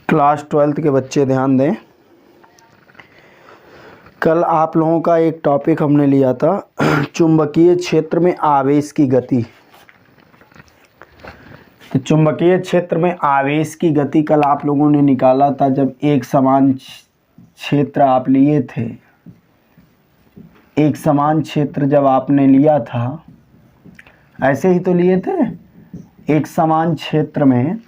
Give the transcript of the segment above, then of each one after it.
Class 12th के बच्चे ध्यान दें। कल आप लोगों का एक टॉपिक हमने लिया था चुंबकीय क्षेत्र में आवेश की गति। तो चुंबकीय क्षेत्र में आवेश की गति कल आप लोगों ने निकाला था जब एक समान क्षेत्र आप लिए थे। एक समान क्षेत्र जब आपने लिया था, ऐसे ही तो लिए थे एक समान क्षेत्र में,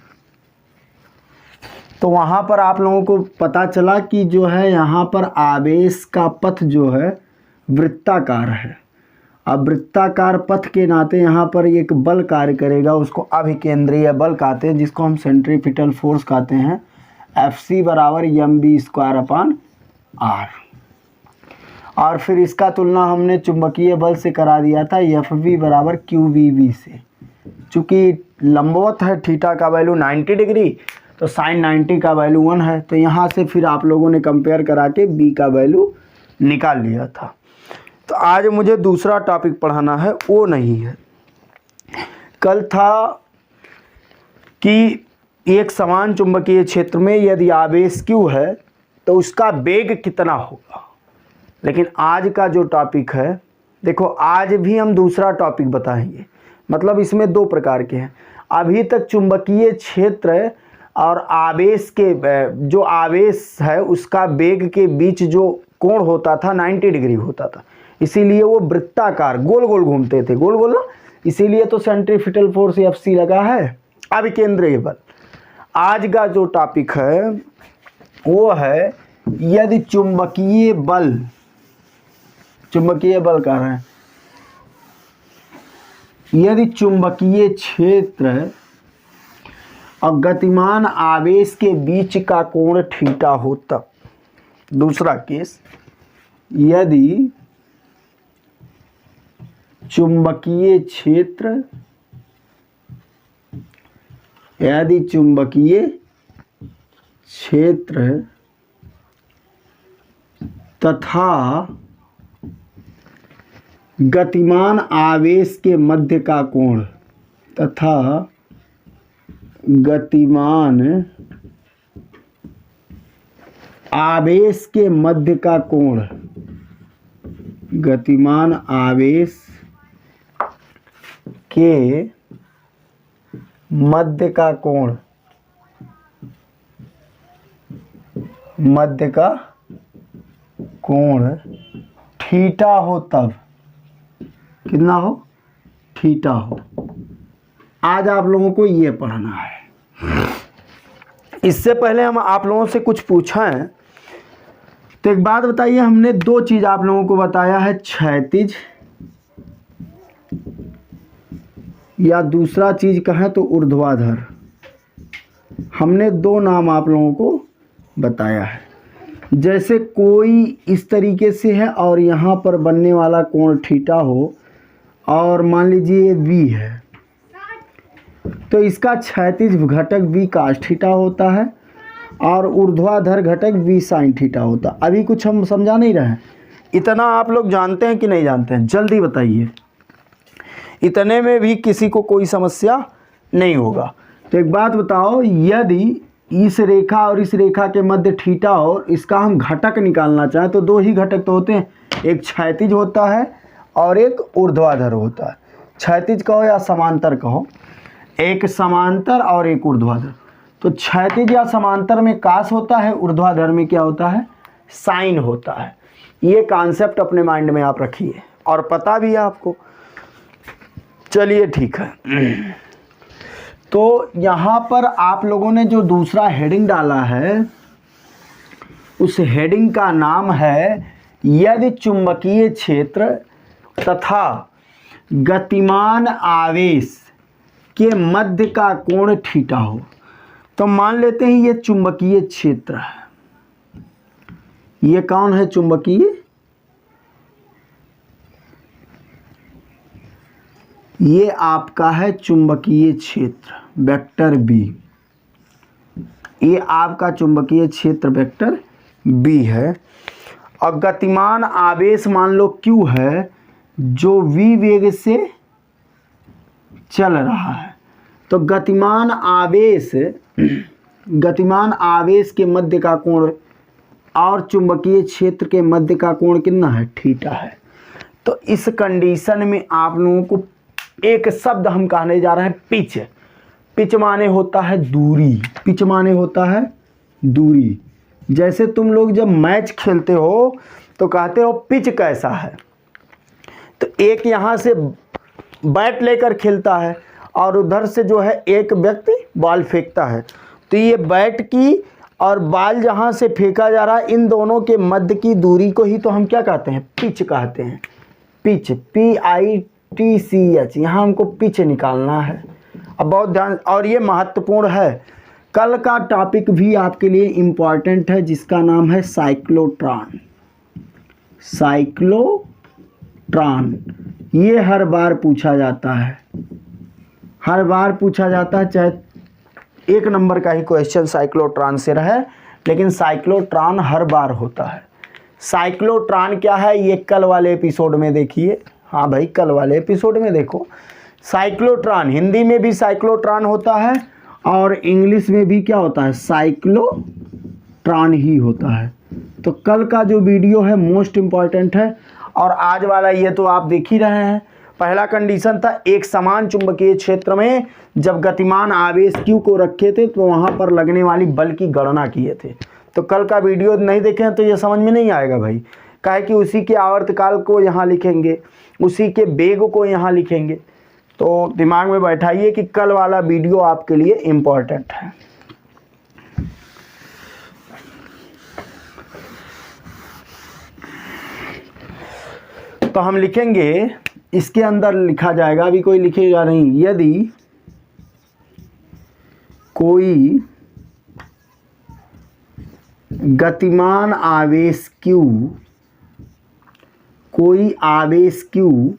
तो वहाँ पर आप लोगों को पता चला कि जो है यहाँ पर आवेश का पथ जो है वृत्ताकार है। अब वृत्ताकार पथ के नाते यहाँ पर एक बल कार्य करेगा, उसको अभिकेंद्रीय बल कहते हैं, जिसको हम सेंट्रीपिटल फोर्स कहते हैं। Fc बराबर mv²/r। और फिर इसका तुलना हमने चुंबकीय बल से करा दिया था Fv बराबर qvv से। चूँकि लंबवत है, थीटा का वैल्यू 90 डिग्री, तो साइन 90 का वैल्यू 1 है। तो यहाँ से फिर आप लोगों ने कंपेयर करा के b का वैल्यू निकाल लिया था। तो आज मुझे दूसरा टॉपिक पढ़ाना है, वो नहीं है। कल था कि एक समान चुंबकीय क्षेत्र में यदि आवेश q है तो उसका वेग कितना होगा। लेकिन आज का जो टॉपिक है, देखो आज भी हम दूसरा टॉपिक बताएंगे। मतलब इसमें दो प्रकार के हैं। अभी तक चुंबकीय क्षेत्र और आवेश के जो आवेश है उसका वेग के बीच जो कोण होता था 90 डिग्री होता था, इसीलिए वो वृत्ताकार गोल गोल घूमते थे। गोल गोल ना, इसीलिए तो सेंट्रीपिटल फोर्स Fc लगा है, अभिकेंद्रीय बल। आज का जो टॉपिक है वो है यदि चुंबकीय बल कह रहे हैं, यदि चुंबकीय क्षेत्र और गतिमान आवेश के बीच का कोण थीटा हो तब। दूसरा केस, यदि चुंबकीय क्षेत्र तथा गतिमान आवेश के मध्य का कोण गतिमान आवेश के मध्य का कोण मध्य का कोण थीटा हो तब। कितना हो? थीटा हो। आज आप लोगों को ये पढ़ना है। इससे पहले हम आप लोगों से कुछ पूछा है, तो एक बात बताइए। हमने दो चीज आप लोगों को बताया है, क्षैतिज या दूसरा चीज कहें तो ऊर्ध्वाधर। हमने दो नाम आप लोगों को बताया है। जैसे कोई इस तरीके से है और यहाँ पर बनने वाला कोण थीटा हो, और मान लीजिए v है, तो इसका क्षैतिज घटक v cos थीटा होता है और ऊर्ध्वाधर घटक v sin थीटा होता है। अभी कुछ हम समझा नहीं रहे हैं। इतना आप लोग जानते हैं कि नहीं जानते हैं? जल्दी बताइए। इतने में भी किसी को कोई समस्या नहीं होगा। तो एक बात बताओ, यदि इस रेखा और इस रेखा के मध्य थीटा हो, इसका हम घटक निकालना चाहें तो दो ही घटक तो होते हैं, एक क्षैतिज होता है और एक ऊर्ध्वाधर होता है। क्षैतिज कहो या समांतर कहो, एक समांतर और एक ऊर्ध्वाधर। तो क्षैतिज या समांतर में कास होता है, ऊर्ध्वाधर में क्या होता है? साइन होता है। ये कॉन्सेप्ट अपने माइंड में आप रखिए और पता भी है आपको। चलिए ठीक है। तो यहाँ पर आप लोगों ने जो दूसरा हेडिंग डाला है, उस हेडिंग का नाम है यदि चुंबकीय क्षेत्र तथा गतिमान आवेश के मध्य का कोण थीटा हो। तो मान लेते हैं ये चुंबकीय क्षेत्र है। ये कौन है? चुंबकीय, ये आपका है चुंबकीय क्षेत्र वेक्टर बी। ये आपका चुंबकीय क्षेत्र वेक्टर बी है। और गतिमान आवेश मान लो q है, जो v वेग से चल रहा है। तो गतिमान आवेश गतिमान आवेश के मध्य का कोण और चुंबकीय क्षेत्र के मध्य का कोण कितना है, थीटा है। तो इस कंडीशन में आप लोगों को एक शब्द हम कहने जा रहे हैं, पिच। पिच माने होता है दूरी, पिच माने होता है दूरी। जैसे तुम लोग जब मैच खेलते हो तो कहते हो पिच कैसा है, तो एक यहाँ से बैट लेकर खेलता है और उधर से जो है एक व्यक्ति बॉल फेंकता है, तो ये बैट की और बॉल जहाँ से फेंका जा रहा है इन दोनों के मध्य की दूरी को ही तो हम क्या कहते हैं, पिच कहते हैं। पिच, PITCH, यहाँ हमको पिच निकालना है। अब बहुत ध्यान, और ये महत्वपूर्ण है। कल का टॉपिक भी आपके लिए इम्पॉर्टेंट है जिसका नाम है साइक्लोट्रॉन। साइक्लोट्रॉन ये हर बार पूछा जाता है, हर बार पूछा जाता है, चाहे 1 नंबर का ही क्वेश्चन साइक्लोट्रॉन से रहे, लेकिन साइक्लोट्रॉन हर बार होता है। साइक्लोट्रॉन क्या है ये कल वाले एपिसोड में देखिए। हाँ भाई, कल वाले एपिसोड में देखो। साइक्लोट्रॉन हिंदी में भी साइक्लोट्रॉन होता है और इंग्लिश में भी क्या होता है, साइक्लोट्रॉन ही होता है। तो कल का जो वीडियो है मोस्ट इम्पॉर्टेंट है, और आज वाला ये तो आप देख ही रहे हैं। पहला कंडीशन था एक समान चुंबकीय क्षेत्र में जब गतिमान आवेश Q को रखे थे तो वहाँ पर लगने वाली बल की गणना किए थे। तो कल का वीडियो नहीं देखें तो ये समझ में नहीं आएगा भाई, काहे कि उसी के आवर्तकाल को यहाँ लिखेंगे, उसी के वेग को यहाँ लिखेंगे। तो दिमाग में बैठाइए कि कल वाला वीडियो आपके लिए इम्पोर्टेंट है। तो हम लिखेंगे, इसके अंदर लिखा जाएगा, अभी कोई लिखेगा नहीं। यदि कोई गतिमान आवेश Q, कोई आवेश Q,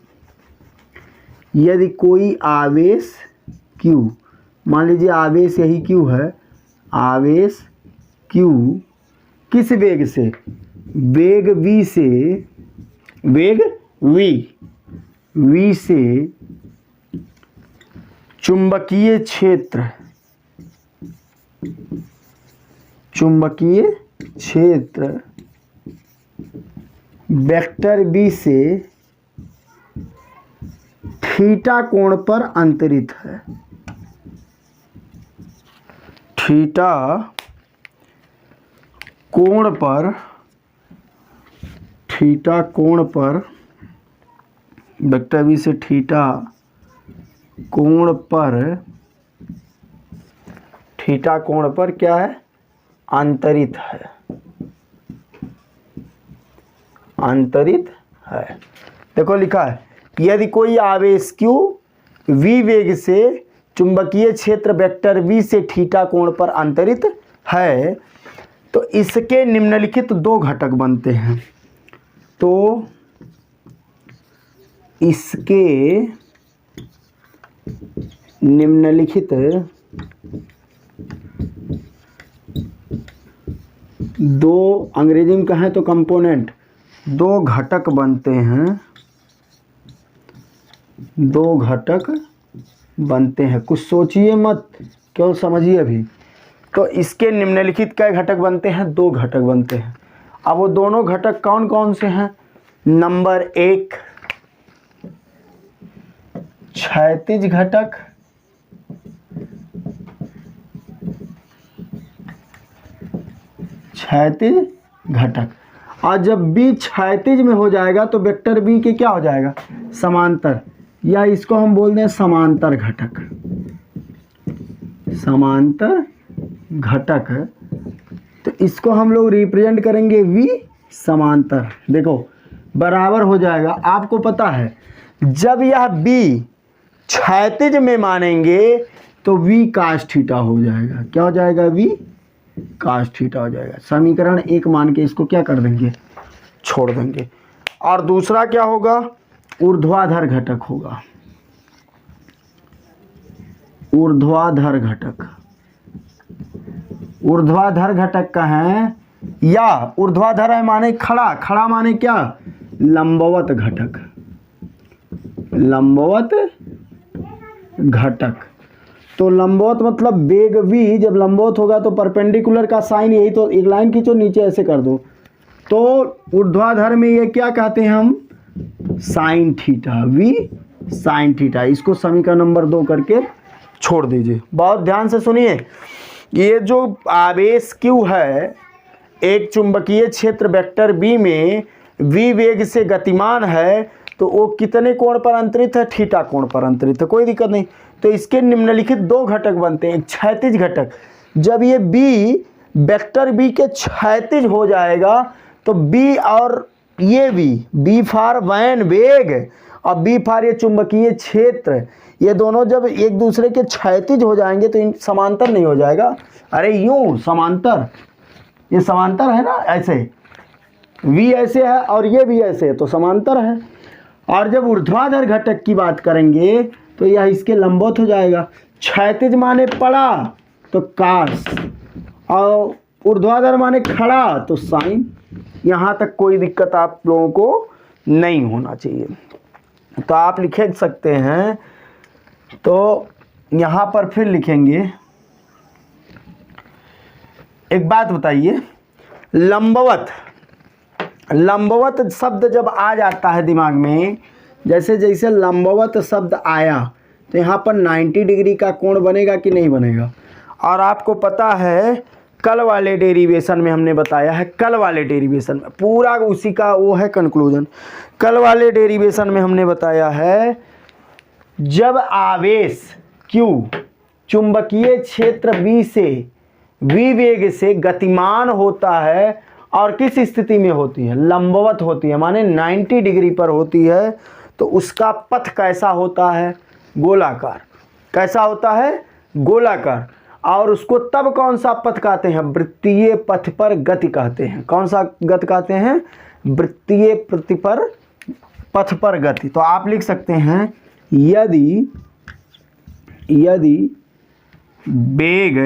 यदि कोई आवेश Q, मान लीजिए आवेश यही Q है, आवेश Q किस वेग से, वेग V से, वेग V से चुंबकीय क्षेत्र, चुंबकीय क्षेत्र वेक्टर B से थीटा कोण पर अंतरित है। थीटा कोण पर, थीटा कोण पर, वेक्टर B से थीटा कोण पर, थीटा कोण पर क्या है, अंतरित है, अंतरित है। देखो लिखा है, यदि कोई आवेश Q V वेग से चुंबकीय क्षेत्र वेक्टर V से थीटा कोण पर अंतरित है तो इसके निम्नलिखित 2 घटक बनते हैं। तो इसके निम्नलिखित 2, अंग्रेजी में कहें तो कंपोनेंट, 2 घटक बनते हैं, 2 घटक बनते हैं। कुछ सोचिए मत, केवल समझिए अभी। तो इसके निम्नलिखित क्या घटक बनते हैं, 2 घटक बनते हैं। अब वो दोनों घटक कौन कौन से हैं, नंबर 1 क्षैतिज घटक, क्षैतिज घटक। और जब B क्षैतिज में हो जाएगा तो वेक्टर B के क्या हो जाएगा, समांतर, या इसको हम बोल दें समांतर घटक, समांतर घटक। तो इसको हम लोग रिप्रेजेंट करेंगे V समांतर। देखो बराबर हो जाएगा, आपको पता है जब यह B क्षैतिज में मानेंगे तो V cos थीटा हो जाएगा। क्या हो जाएगा, V cos थीटा हो जाएगा। समीकरण 1 मान के इसको क्या कर देंगे, छोड़ देंगे। और दूसरा क्या होगा, ऊर्ध्वाधर घटक होगा, ऊर्ध्वाधर घटक। ऊर्ध्वाधर घटक का है, या ऊर्ध्वाधर है माने खड़ा, खड़ा माने क्या, लंबवत घटक, लंबवत घटक। तो लंबवत मतलब वेग v, जब लंबवत होगा तो परपेंडिकुलर का साइन यही, तो एक लाइन खींचो नीचे ऐसे कर दो, तो ऊर्ध्वाधर में ये क्या कहते हैं हम, sine theta, v sine theta. इसको समीकरण नंबर 2 करके छोड़ दीजिए। बहुत ध्यान से सुनिए, ये जो आवेश q है एक चुंबकीय क्षेत्र वेक्टर b में v वेग से गतिमान है, तो वो कितने कोण पर अंतरित है, थीटा कोण पर अंतरित है, कोई दिक्कत नहीं। तो इसके निम्नलिखित 2 घटक बनते हैं, एक क्षैतिज घटक, जब ये b वेक्टर b के क्षैतिज हो जाएगा तो b और ये b फॉर वैन वेग और b फॉर ये चुंबकीय क्षेत्र, ये दोनों जब एक दूसरे के क्षैतिज हो जाएंगे तो इन समांतर नहीं हो जाएगा, अरे यूं समांतर, ये समांतर है ना, ऐसे v ऐसे है और ये भी ऐसे है तो समांतर है। और जब ऊर्ध्वाधर घटक की बात करेंगे तो यह इसके लंबवत हो जाएगा, क्षैतिज माने पड़ा तो कास और ऊर्ध्वाधर माने खड़ा तो साइन। यहाँ तक कोई दिक्कत आप लोगों को नहीं होना चाहिए। तो आप लिख सकते हैं, तो यहाँ पर फिर लिखेंगे, एक बात बताइए, लंबवत, लंबवत शब्द जब आ जाता है दिमाग में, जैसे जैसे लंबवत शब्द आया तो यहाँ पर 90 डिग्री का कोण बनेगा कि नहीं बनेगा। और आपको पता है कल वाले डेरिवेशन में हमने बताया है, कल वाले डेरिवेशन में पूरा उसी का वो है कंक्लूजन, कल वाले डेरिवेशन में हमने बताया है जब आवेश q चुंबकीय क्षेत्र b से v वेग से गतिमान होता है और किस स्थिति में होती है, लंबवत होती है, माने 90 डिग्री पर होती है, तो उसका पथ कैसा होता है, गोलाकार। कैसा होता है, गोलाकार। और उसको तब कौन सा पथ कहते हैं, वृत्तीय पथ पर गति कहते हैं। कौन सा गति कहते हैं, वृत्तीय पथ पर गति। तो आप लिख सकते हैं यदि वेग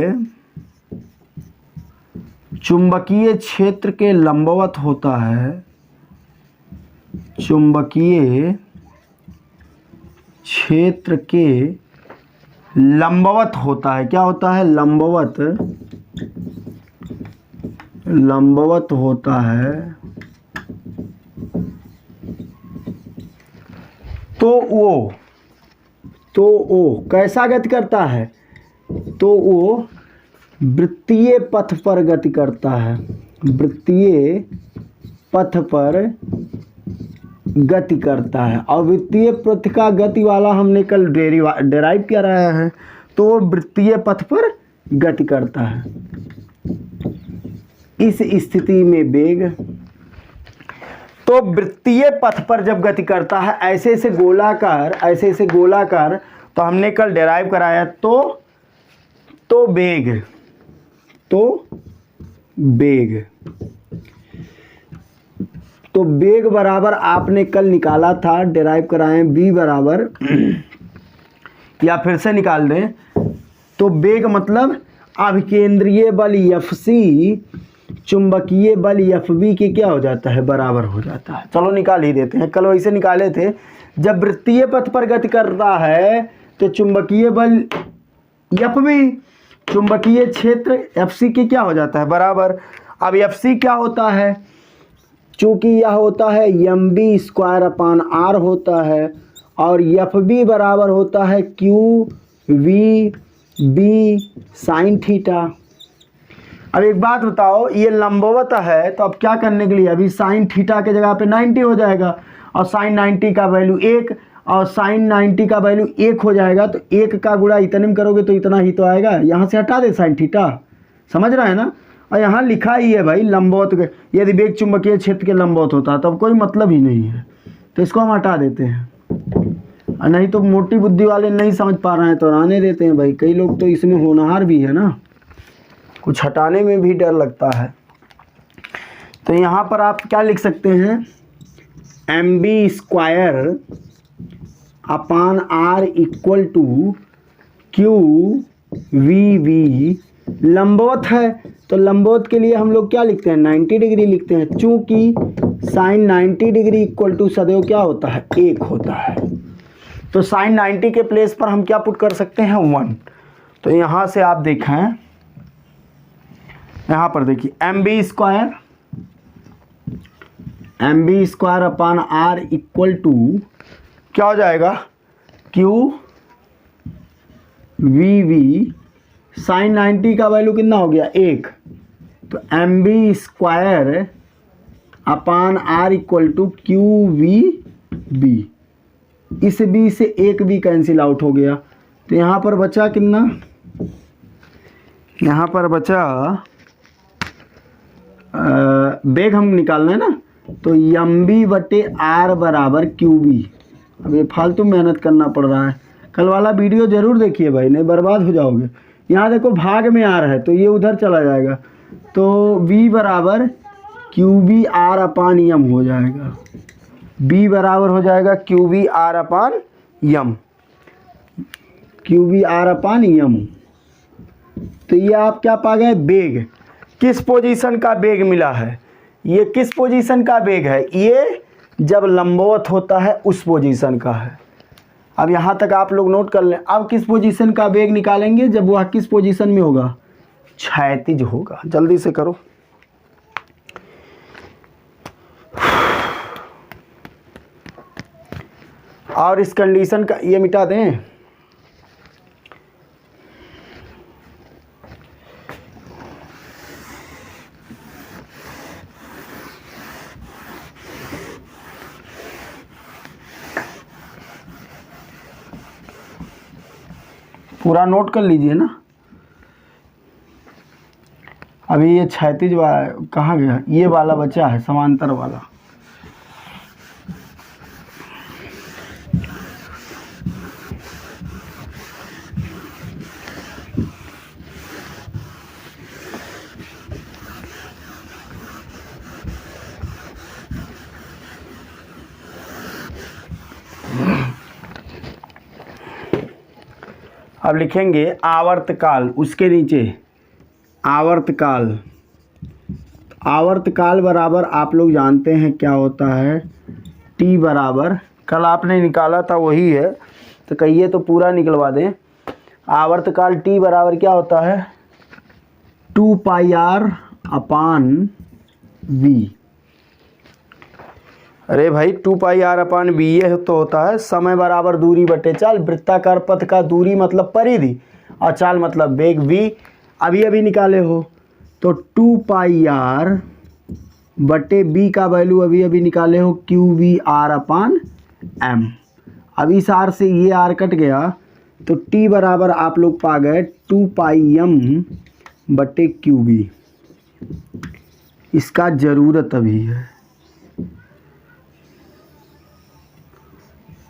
चुंबकीय क्षेत्र के लंबवत होता है, चुंबकीय क्षेत्र के लंबवत होता है, क्या होता है, लंबवत होता है, तो वो कैसा गति करता है, तो वो वृत्तीय पथ पर गति करता है, वृत्तीय पथ पर गति करता है। और वृत्तीय पथ का गति वाला हमने कल डेराइव किया रहा है, तो वो वृत्तीय पथ पर गति करता है। इस स्थिति में वेग, तो वृत्तीय पथ पर जब गति करता है ऐसे ऐसे गोलाकार, तो हमने कल डेराइव कराया, तो वेग बराबर आपने कल निकाला था, डेराइव कराएं, v बराबर, या फिर से निकाल दें, तो वेग मतलब अभिकेंद्रीय बल Fc चुंबकीय बल Fb के क्या हो जाता है, बराबर हो जाता है। चलो निकाल ही देते हैं, कल वैसे निकाले थे। जब वृत्तीय पथ पर गति करता है तो चुंबकीय बल Fb चुंबकीय क्षेत्र Fc के क्या हो जाता है, बराबर। अब Fc क्या होता है, चूँकि यह होता है mv²/r होता है, और Fb बराबर होता है qvb साइन थीटा। अब एक बात बताओ, ये लंबवत है तो अब क्या करने के लिए, अभी साइन थीटा के जगह पे 90 हो जाएगा, और साइन 90 का वैल्यू 1 और साइन 90 का वैल्यू 1 हो जाएगा, तो 1 का गुणा इतने में करोगे तो इतना ही तो आएगा। यहाँ से हटा दे साइन थीटा, समझ रहा है ना। और यहाँ लिखा ही है भाई लंबवत, यदि वेग चुंबकीय क्षेत्र के लंबवत होता तब कोई मतलब ही नहीं है, तो इसको हम हटा देते हैं। और नहीं तो मोटी बुद्धि वाले नहीं समझ पा रहे हैं तो रहने देते हैं भाई, कई लोग तो इसमें होनहार भी है ना, कुछ हटाने में भी डर लगता है। तो यहाँ पर आप क्या लिख सकते हैं, mv²/r = qvb। लंबवत है तो लंबवत के लिए हम लोग क्या लिखते हैं, 90 डिग्री लिखते हैं, चूँकि साइन 90 डिग्री = सदैव क्या होता है, 1 होता है। तो साइन 90 के प्लेस पर हम क्या पुट कर सकते हैं, 1। तो यहाँ से आप देखें, यहाँ पर देखिए M B square upon R equal to क्या हो जाएगा, क्यू वी वी साइन 90 का वैल्यू कितना हो गया 1, तो M B square upon R equal to Q V B. इस बी से एक बी कैंसिल आउट हो गया, तो यहाँ पर बचा कितना, यहाँ पर बचा बेग हम निकालना है ना, तो एम बी बटे आर बराबर क्यू बी। अब ये फालतू मेहनत करना पड़ रहा है, कल वाला वीडियो ज़रूर देखिए भाई, नहीं बर्बाद हो जाओगे। यहाँ देखो भाग में आर है तो ये उधर चला जाएगा, तो v बराबर q b r upon m हो जाएगा, b बराबर हो जाएगा q b r upon m, q b r upon m. तो ये आप क्या पा गए, बेग। किस पोजीशन का बेग मिला है, ये किस पोजीशन का बेग है, ये जब लंबवत होता है उस पोजीशन का है। अब यहाँ तक आप लोग नोट कर लें। अब किस पोजीशन का बेग निकालेंगे, जब वह किस पोजीशन में होगा, क्षैतिज होगा। जल्दी से करो। और इस कंडीशन का ये मिटा दें, पूरा नोट कर लीजिए ना। अभी ये क्षैतिज वाला कहाँ गया, ये वाला बचा है समांतर वाला। अब लिखेंगे आवर्तकाल, उसके नीचे आवर्तकाल। आवर्तकाल बराबर आप लोग जानते हैं क्या होता है, टी बराबर, कल आपने निकाला था वही है, तो कहिए तो पूरा निकलवा दें। आवर्तकाल टी बराबर क्या होता है, 2 पाई आर अपान वी। अरे भाई 2 पाई आर अपान वी ये तो होता है समय बराबर दूरी बटे चाल। वृत्ताकार पथ का दूरी मतलब परिधि और चाल मतलब वेग। वी अभी निकाले हो, तो 2 पाई आर बटे बी का वैल्यू अभी निकाले हो Q V R upon M. अब इस आर से ये आर कट गया, तो टी बराबर आप लोग पा गए 2 पाई एम बटे क्यू वी। इसका ज़रूरत अभी है,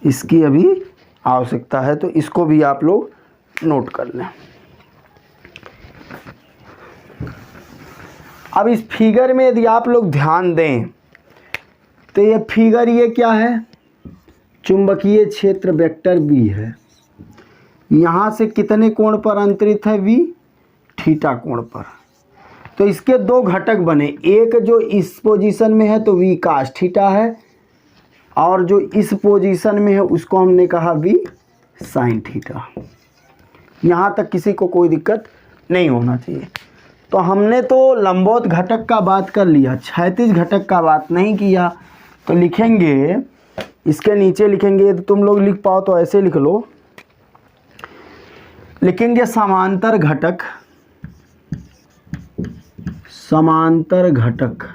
इसकी अभी आवश्यकता है, तो इसको भी आप लोग नोट कर लें। अब इस फिगर में यदि आप लोग ध्यान दें तो ये फिगर ये क्या है, चुंबकीय क्षेत्र वेक्टर बी है। यहाँ से कितने कोण पर अंतरित है, वी थीटा कोण पर। तो इसके दो घटक बने, एक जो इस पोजीशन में है तो वी कास थीटा है, और जो इस पोजीशन में है उसको हमने कहा वी साइन थीटा। यहाँ तक किसी को कोई दिक्कत नहीं होना चाहिए। तो हमने तो लंबवत घटक का बात कर लिया, क्षैतिज घटक का बात नहीं किया। तो लिखेंगे, इसके नीचे लिखेंगे, यदि तुम लोग लिख पाओ तो ऐसे लिख लो, लिखेंगे समांतर घटक। समांतर घटक,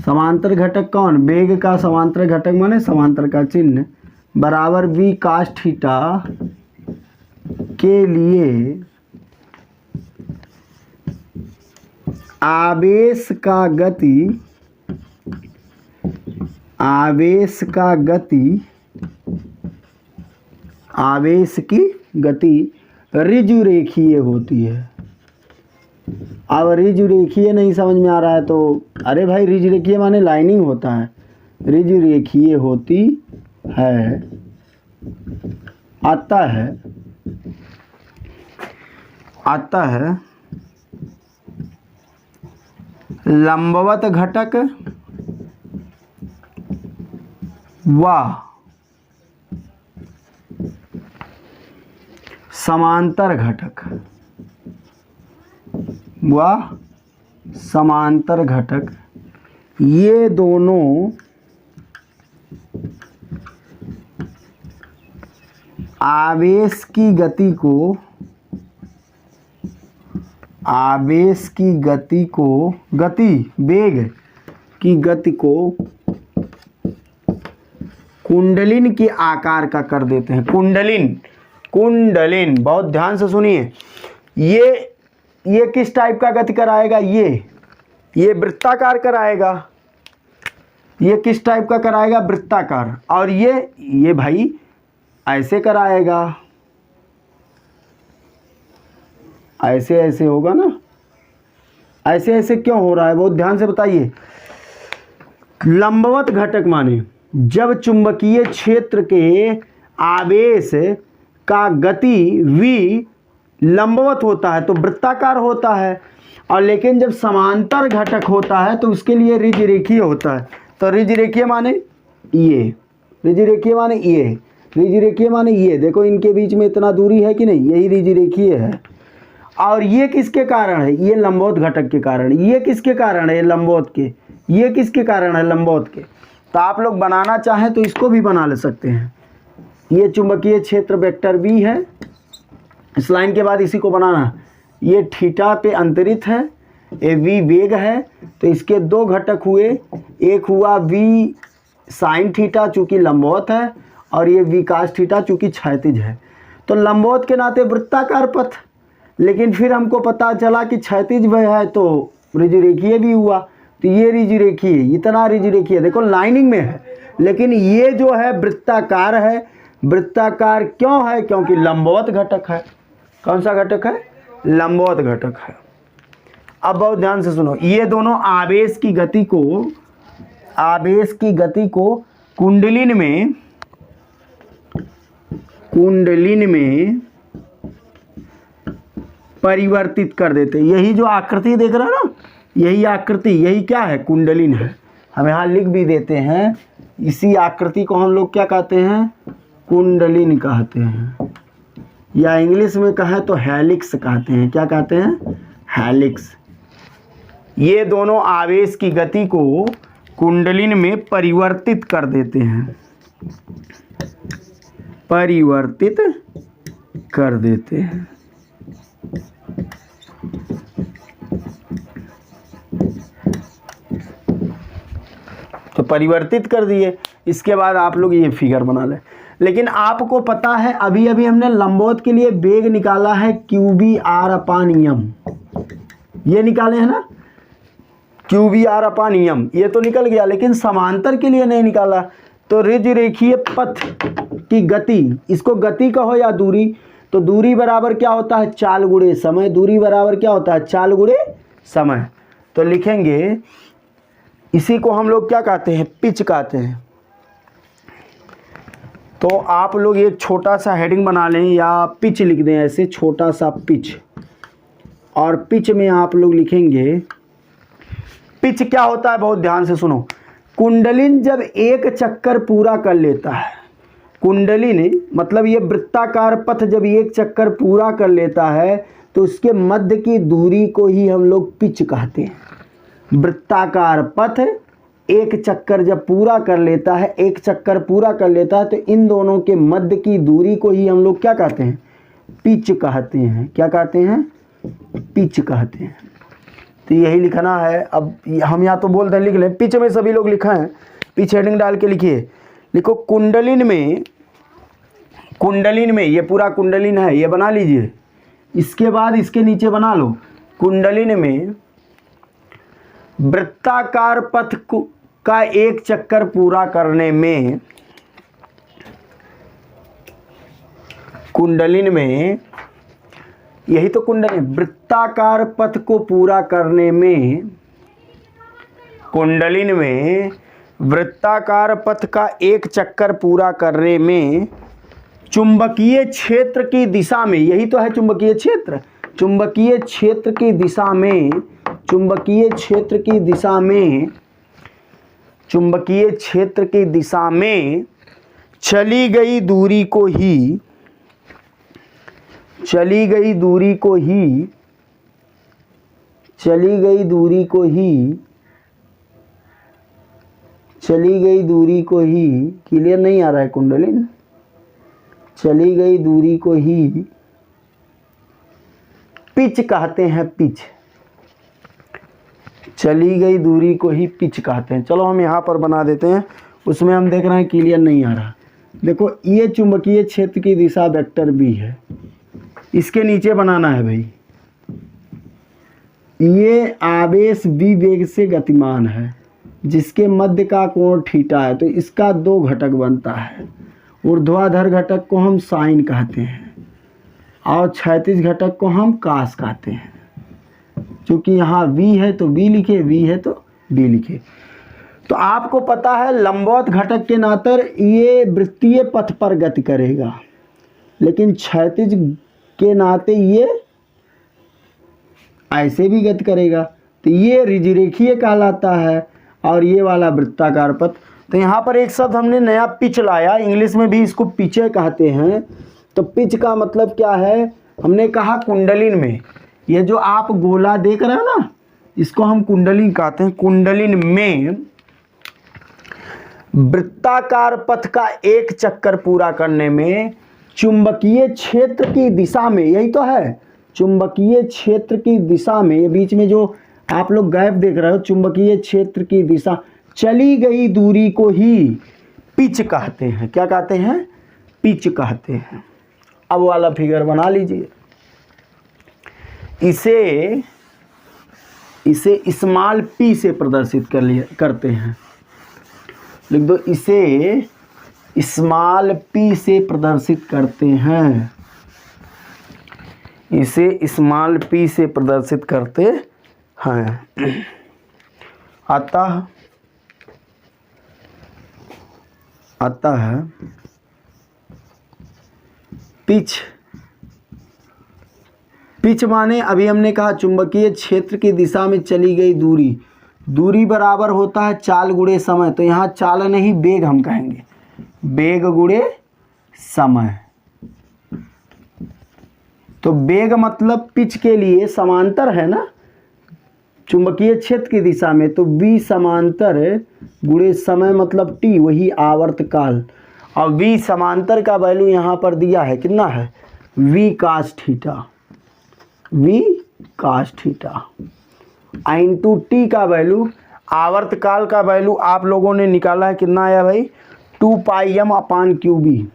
समांतर घटक कौन, वेग का समांतर घटक माने समांतर का चिन्ह बराबर वी कास थीटा के लिए आवेश का गति, आवेश का गति, आवेश की गति ऋजु रेखीय होती है। अब ऋजु रेखीय नहीं समझ में आ रहा है तो, अरे भाई ऋजु रेखीय माने लाइनिंग होता है, ऋजु रेखीय होती है, आता है लंबवत घटक व समांतर घटक व समांतर घटक ये दोनों आवेश की गति वेग की गति को कुंडलिन के आकार का कर देते हैं। कुंडलिन बहुत ध्यान से सुनिए। ये किस टाइप का गति कराएगा? ये वृत्ताकार कराएगा। ये किस टाइप का कराएगा? वृत्ताकार। और ये भाई ऐसे कराएगा, ऐसे होगा ना। ऐसे क्यों हो रहा है? बहुत ध्यान से बताइए। लंबवत घटक माने जब चुंबकीय क्षेत्र के आवेश का गति v लंबवत होता है तो वृत्ताकार होता है, और लेकिन जब समांतर घटक होता है तो उसके लिए रिज रेखीय होता है। तो रिज रेखीय माने ये, रिज रेखीय माने ये, रिज रेखीय माने ये। देखो इनके बीच में इतना दूरी है कि नहीं, यही रिज रेखीय है। और ये किसके कारण है? ये लंबवत घटक के कारण। ये किसके कारण है? लंबवत के। ये किसके कारण है? लंबवत के। तो आप लोग बनाना चाहें तो इसको भी बना ले सकते हैं। ये चुंबकीय क्षेत्र वेक्टर v है, इस लाइन के बाद इसी को बनाना। ये थीटा पे अंतरित है, ये v वेग है, तो इसके दो घटक हुए। एक हुआ v साइन थीटा चूँकि लंबवत है, और ये v कास थीटा चूँकि क्षैतिज है। तो लंबवत के नाते वृत्ताकार पथ, लेकिन फिर हमको पता चला कि क्षैतिज वह है तो रिज रेखीय भी हुआ। तो ये रिज रेखीय, इतना रिज रेखीय देखो लाइनिंग में है, लेकिन ये जो है वृत्ताकार है। वृत्ताकार क्यों है? क्योंकि लंबवत घटक है। कौन सा घटक है? लंबवत घटक है। अब बहुत ध्यान से सुनो। ये दोनों आवेश की गति को कुंडलिन में परिवर्तित कर देते। यही जो आकृति देख रहा है ना, यही आकृति, यही क्या है? कुंडलिन है। हम यहाँ लिख भी देते हैं। इसी आकृति को हम लोग क्या कहते हैं? कुंडलिन कहते हैं, या इंग्लिश में कहें तो हेलिक्स कहते हैं। क्या कहते हैं? हेलिक्स। ये दोनों आवेश की गति को कुंडलिन में परिवर्तित कर देते हैं, परिवर्तित कर देते हैं। तो परिवर्तित कर दिए। इसके बाद आप लोग ये फिगर बना लें। लेकिन आपको पता है अभी हमने लंबवत के लिए वेग निकाला है QVR/m, ये निकाले हैं ना QVR/m, ये तो निकल गया, लेकिन समांतर के लिए नहीं निकाला। तो रिज रेखीय पथ की गति, इसको गति कहो या दूरी, तो दूरी बराबर क्या होता है? चाल गुणे समय। दूरी बराबर क्या होता है? चाल गुणे समय। तो लिखेंगे, इसी को हम लोग क्या कहते हैं? पिच कहते हैं। तो आप लोग एक छोटा सा हेडिंग बना लें या पिच लिख दें, ऐसे छोटा सा पिच। और पिच में आप लोग लिखेंगे, पिच क्या होता है? बहुत ध्यान से सुनो। कुंडलिन जब एक चक्कर पूरा कर लेता है, कुंडलिन मतलब ये वृत्ताकार पथ जब एक चक्कर पूरा कर लेता है तो उसके मध्य की दूरी को ही हम लोग पिच कहते हैं। वृत्ताकार पथ एक चक्कर जब पूरा कर लेता है, एक चक्कर पूरा कर लेता है, तो इन दोनों के मध्य की दूरी को ही हम लोग क्या कहते हैं? पिच कहते हैं। क्या कहते हैं? पिच कहते हैं। तो यही लिखना है। अब हम यहाँ तो बोलते हैं लिख लें, पिच में सभी लोग लिखा है। पिच हेडिंग डाल के लिखिए, लिखो कुंडलिन में ये पूरा कुंडलिन है, ये बना लीजिए। इसके बाद इसके नीचे बना लो, कुंडलिन में वृत्ताकार पथ का एक चक्कर पूरा करने में, कुंडलिन में, यही तो कुंडलिन, वृत्ताकार पथ को पूरा करने में, कुंडलिन में वृत्ताकार पथ का एक चक्कर पूरा करने में चुंबकीय क्षेत्र की दिशा में, यही तो है चुंबकीय क्षेत्र, चुंबकीय क्षेत्र की दिशा में, चुंबकीय क्षेत्र की दिशा में, चुंबकीय क्षेत्र की दिशा में चली गई दूरी को ही चली गई दूरी को ही क्लियर नहीं आ रहा है कुंडलिन, चली गई दूरी को ही पिच कहते हैं, पिच, चली गई दूरी को ही पिच कहते हैं। चलो हम यहाँ पर बना देते हैं, उसमें हम देख रहे हैं क्लियर नहीं आ रहा। देखो ये चुंबकीय क्षेत्र की दिशा वेक्टर बी है, इसके नीचे बनाना है भाई, ये आवेश बी वेग से गतिमान है जिसके मध्य का कोण थीटा है, तो इसका दो घटक बनता है। ऊर्ध्वाधर घटक को हम साइन कहते हैं और क्षैतिज घटक को हम कास कहते हैं। क्योंकि यहाँ v है तो b लिखे, v है तो b लिखे। तो आपको पता है लंबवत घटक के नाते ये वृत्तीय पथ पर गति करेगा, लेकिन क्षैतिज के नाते ये ऐसे भी गति करेगा, तो ये रिजिरेखीय कहलाता है और ये वाला वृत्ताकार पथ। तो यहाँ पर एक शब्द हमने नया पिच लाया, इंग्लिश में भी इसको पिचे कहते हैं। तो पिच का मतलब क्या है, हमने कहा कुंडलिन में ये जो आप गोला देख रहे हो ना, इसको हम कुंडलिन कहते हैं। कुंडलिन में वृत्ताकार पथ का एक चक्कर पूरा करने में चुंबकीय क्षेत्र की दिशा में, यही तो है चुंबकीय क्षेत्र की दिशा में, ये बीच में जो आप लोग गैप देख रहे हो, चुंबकीय क्षेत्र की दिशा, चली गई दूरी को ही पिच कहते हैं। क्या कहते हैं? पिच कहते हैं। अब वाला फिगर बना लीजिए, इसे स्मॉल p से प्रदर्शित करते हैं। लिख दो, इसे स्मॉल p से प्रदर्शित करते हैं, इसे स्मॉल p से प्रदर्शित करते हैं। अतः पिच माने अभी हमने कहा चुंबकीय क्षेत्र की दिशा में चली गई दूरी बराबर होता है चाल गुणे समय। तो यहाँ चाल नहीं वेग हम कहेंगे, वेग गुणे समय। तो वेग मतलब पिच के लिए समांतर है ना चुंबकीय क्षेत्र की दिशा में, तो v समांतर गुणे समय मतलब t, वही आवर्त काल। और v समांतर का वैल्यू यहाँ पर दिया है, कितना है? v cos theta, v cos theta into t का वैल्यू, आवर्त काल का वैल्यू आप लोगों ने निकाला है, कितना आया भाई? 2 pi m upon QB,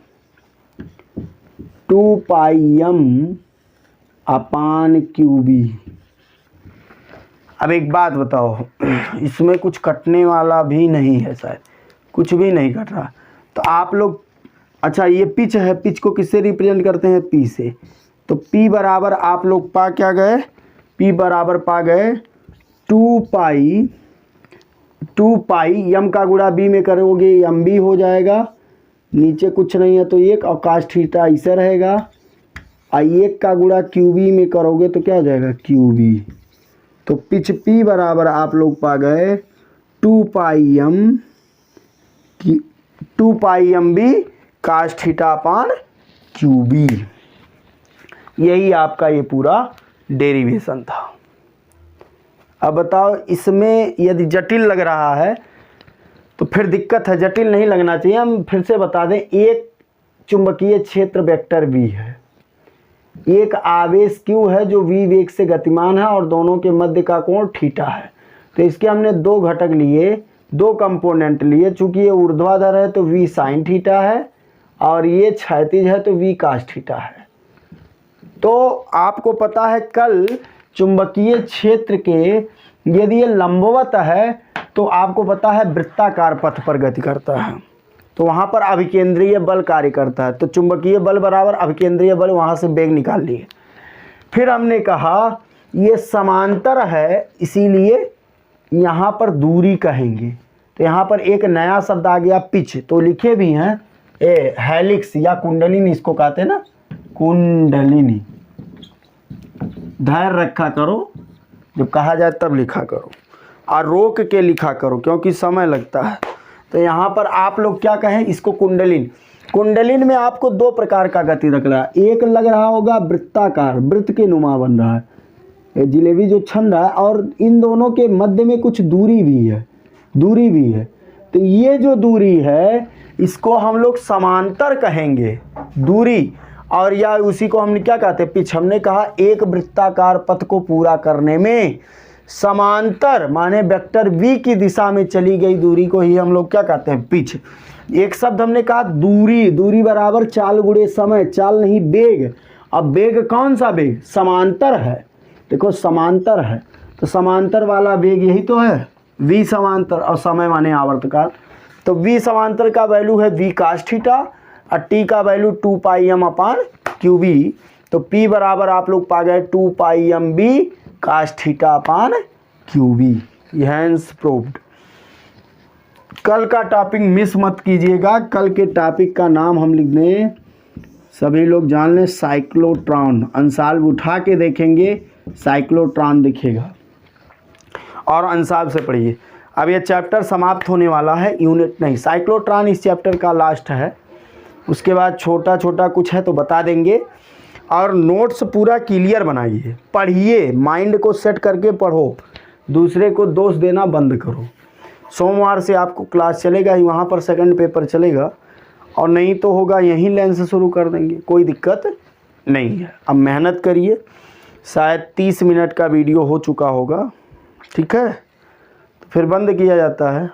2 pi m upon QB। अब एक बात बताओ, इसमें कुछ कटने वाला भी नहीं है, शायद कुछ भी नहीं कट रहा। तो आप लोग, अच्छा ये पिच है, पिच को किससे रिप्रेजेंट करते हैं? P से। तो P बराबर आप लोग पा क्या गए? P बराबर पा गए 2 पाई m का गुणा b में करोगे mb हो जाएगा, नीचे कुछ नहीं है तो 1, और cos थीटा ऐसे रहेगा। 1 का गुणा QB में करोगे तो क्या हो जाएगा? QB। तो पिच P बराबर आप लोग पा गए 2 पाई mb cos theta upon QB। यही आपका ये पूरा डेरिवेशन था। अब बताओ, इसमें यदि जटिल लग रहा है तो फिर दिक्कत है, जटिल नहीं लगना चाहिए। हम फिर से बता दें, एक चुंबकीय क्षेत्र वेक्टर V है, एक आवेश Q है जो v वेग से गतिमान है और दोनों के मध्य का कोण थीटा है। तो इसके हमने दो घटक लिए, दो कंपोनेंट लिए। चूंकि ये ऊर्ध्वाधर है तो v साइन थीटा है और ये क्षैतिज है तो v cos थीटा है। तो आपको पता है कल चुंबकीय क्षेत्र के यदि ये लंबवत है तो आपको पता है वृत्ताकार पथ पर गति करता है, तो वहाँ पर अभिकेंद्रीय बल कार्य करता है। तो चुंबकीय बल बराबर अभिकेंद्रीय बल, वहाँ से वेग निकाल लिए। फिर हमने कहा ये समांतर है, इसीलिए यहाँ पर दूरी कहेंगे। तो यहाँ पर एक नया शब्द आ गया पिच, तो लिखे भी हैं हेलिक्स या कुंडलिनी, इसको कहते हैं ना कुंडलिनी। धैर्य रखा करो, जब कहा जाए तब लिखा करो और रोक के लिखा करो क्योंकि समय लगता है। तो यहाँ पर आप लोग क्या कहें, इसको कुंडलिन। कुंडलिन में आपको दो प्रकार का गति रख रहा है, एक लग रहा होगा वृत्ताकार, वृत्त के नुमा बन रहा है, ये जिलेबी जो छन रहा है, और इन दोनों के मध्य में कुछ दूरी भी है, दूरी भी है। तो ये जो दूरी है इसको हम लोग समांतर कहेंगे, दूरी, और या उसी को हमने क्या कहते हैं, पिच। हमने कहा एक वृत्ताकार पथ को पूरा करने में समांतर माने वेक्टर v की दिशा में चली गई दूरी को ही हम लोग क्या कहते हैं, पिच। एक शब्द हमने कहा दूरी, दूरी बराबर चाल गुणे समय, चाल नहीं वेग। अब वेग कौन सा वेग, समांतर है, देखो समांतर है, तो समांतर वाला वेग यही तो है v समांतर, और समय माने आवर्तकाल। तो v समांतर का वैल्यू है v cos थीटा और t का value 2 pi m upon QB। तो p बराबर आप लोग पा गए 2 pi m b cos theta upon QB। Hence proved. कल का टॉपिक मिस मत कीजिएगा, कल के टॉपिक का नाम हम लिख दें, सभी लोग जान लें, साइक्लोट्रॉन। अंशाल्व उठा के देखेंगे साइक्लोट्रॉन दिखेगा, और अंशाल्व से पढ़िए। अब ये चैप्टर समाप्त होने वाला है, यूनिट नहीं, साइक्लोट्रॉन इस चैप्टर का लास्ट है। उसके बाद छोटा छोटा कुछ है तो बता देंगे, और नोट्स पूरा क्लियर बनाइए, पढ़िए, माइंड को सेट करके पढ़ो, दूसरे को दोष देना बंद करो। सोमवार से आपको क्लास चलेगा ही, वहाँ पर सेकंड पेपर चलेगा, और नहीं तो होगा यहीं लाइन से शुरू कर देंगे, कोई दिक्कत नहीं है। अब मेहनत करिए, शायद 30 मिनट का वीडियो हो चुका होगा, ठीक है, तो फिर बंद किया जाता है।